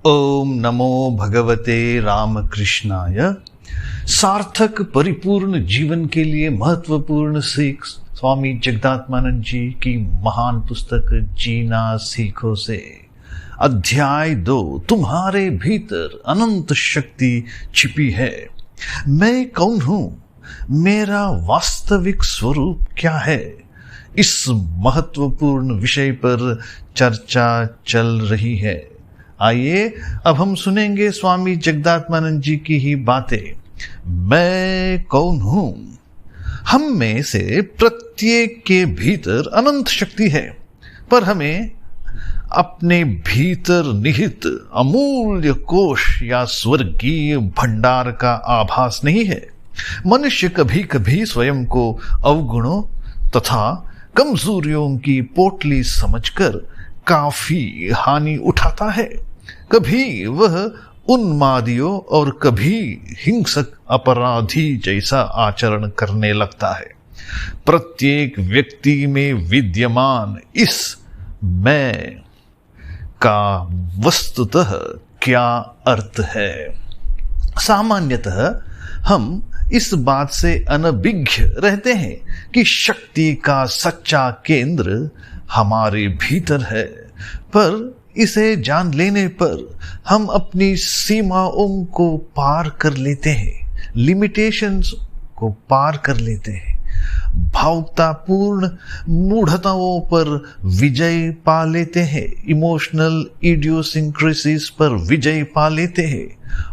ओम नमो भगवते रामकृष्णाय। सार्थक परिपूर्ण जीवन के लिए महत्वपूर्ण सीख स्वामी जगदात्मानंद जी की महान पुस्तक जीना सीखो से अध्याय 2। तुम्हारे भीतर अनंत शक्ति छिपी है। मैं कौन हूं? मेरा वास्तविक स्वरूप क्या है? इस महत्वपूर्ण विषय पर चर्चा चल रही है। आइए अब हम सुनेंगे स्वामी जगदात्मानंद जी की ही बातें। मैं कौन हूं? हम में से प्रत्येक के भीतर अनंत शक्ति है, पर हमें अपने भीतर निहित अमूल्य कोश या स्वर्गीय भंडार का आभास नहीं है। मनुष्य कभी कभी स्वयं को अवगुणों तथा कमजोरियों की पोटली समझकर काफी हानि उठाता है। कभी वह उन्मादियों और कभी हिंसक अपराधी जैसा आचरण करने लगता है। प्रत्येक व्यक्ति में विद्यमान इस मैं का वस्तुतः क्या अर्थ है? सामान्यतः हम इस बात से अनभिज्ञ रहते हैं कि शक्ति का सच्चा केंद्र हमारे भीतर है, पर इसे जान लेने पर हम अपनी सीमाओं को पार कर लेते हैं, लिमिटेशंस को पार कर लेते हैं, भावुकतापूर्ण मूढ़ताओं पर विजय पा लेते हैं, इमोशनल इडियोसिंक्रेसीज पर विजय पा लेते हैं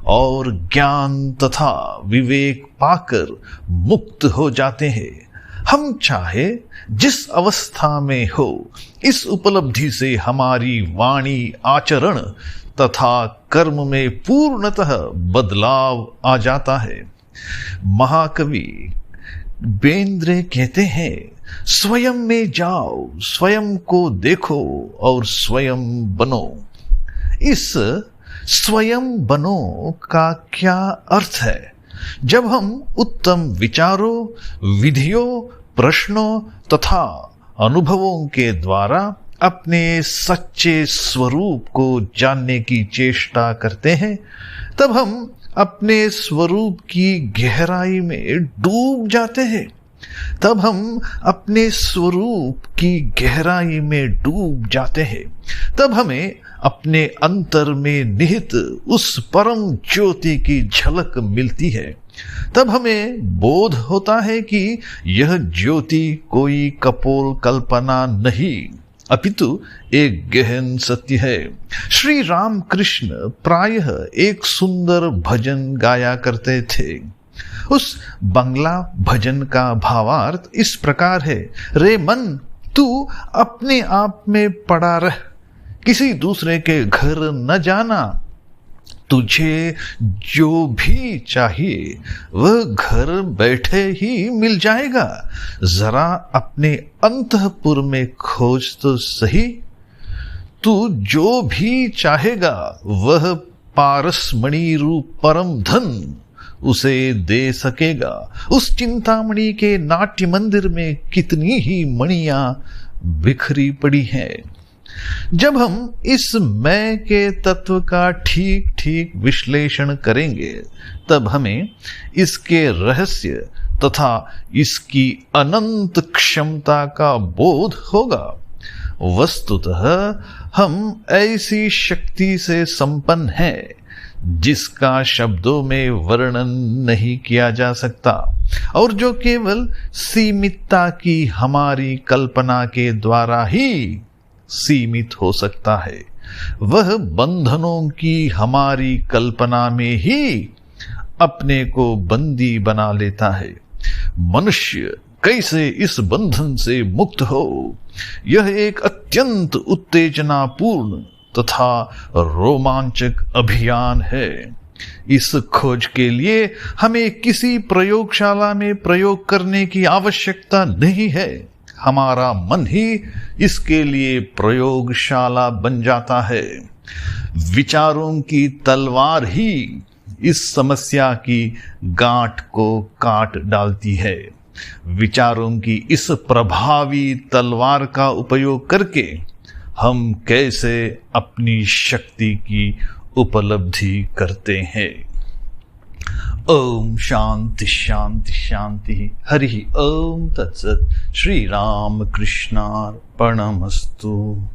और ज्ञान तथा विवेक पाकर मुक्त हो जाते हैं। हम चाहे जिस अवस्था में हो, इस उपलब्धि से हमारी वाणी, आचरण तथा कर्म में पूर्णतः बदलाव आ जाता है। महाकवि बेंद्रे कहते हैं, स्वयं में जाओ, स्वयं को देखो और स्वयं बनो। इस स्वयं बनो का क्या अर्थ है? जब हम उत्तम विचारों, विधियों, प्रश्नों तथा अनुभवों के द्वारा अपने सच्चे स्वरूप को जानने की चेष्टा करते हैं, तब हम अपने स्वरूप की गहराई में डूब जाते हैं। तब हम अपने स्वरूप की गहराई में डूब जाते हैं। तब हमें अपने अंतर में निहित उस परम ज्योति की झलक मिलती है। तब हमें बोध होता है कि यह ज्योति कोई कपोल कल्पना नहीं, अपितु एक गहन सत्य है। श्री राम कृष्ण प्रायः एक सुंदर भजन गाया करते थे। उस बंगला भजन का भावार्थ इस प्रकार है, रे मन तू अपने आप में पड़ा रह, किसी दूसरे के घर न जाना, तुझे जो भी चाहिए वह घर बैठे ही मिल जाएगा। जरा अपने अंतःपुर में खोज तो सही, तू जो भी चाहेगा वह पारसमणि रूप परम धन उसे दे सकेगा। उस चिंतामणि के नाट्य मंदिर में कितनी ही मणियां बिखरी पड़ी हैं। जब हम इस मैं के तत्व का ठीक ठीक विश्लेषण करेंगे, तब हमें इसके रहस्य तथा इसकी अनंत क्षमता का बोध होगा। वस्तुतः हम ऐसी शक्ति से संपन्न हैं जिसका शब्दों में वर्णन नहीं किया जा सकता और जो केवल सीमितता की हमारी कल्पना के द्वारा ही सीमित हो सकता है। वह बंधनों की हमारी कल्पना में ही अपने को बंदी बना लेता है। मनुष्य कैसे इस बंधन से मुक्त हो? यह एक अत्यंत उत्तेजनापूर्ण तथा रोमांचक अभियान है। इस खोज के लिए हमें किसी प्रयोगशाला में प्रयोग करने की आवश्यकता नहीं है। हमारा मन ही इसके लिए प्रयोगशाला बन जाता है। विचारों की तलवार ही इस समस्या की गांठ को काट डालती है। विचारों की इस प्रभावी तलवार का उपयोग करके हम कैसे अपनी शक्ति की उपलब्धि करते हैं। ओम शांति शांति शांति। हरि ओम तत्सत। श्री राम कृष्णार्पणमस्तु।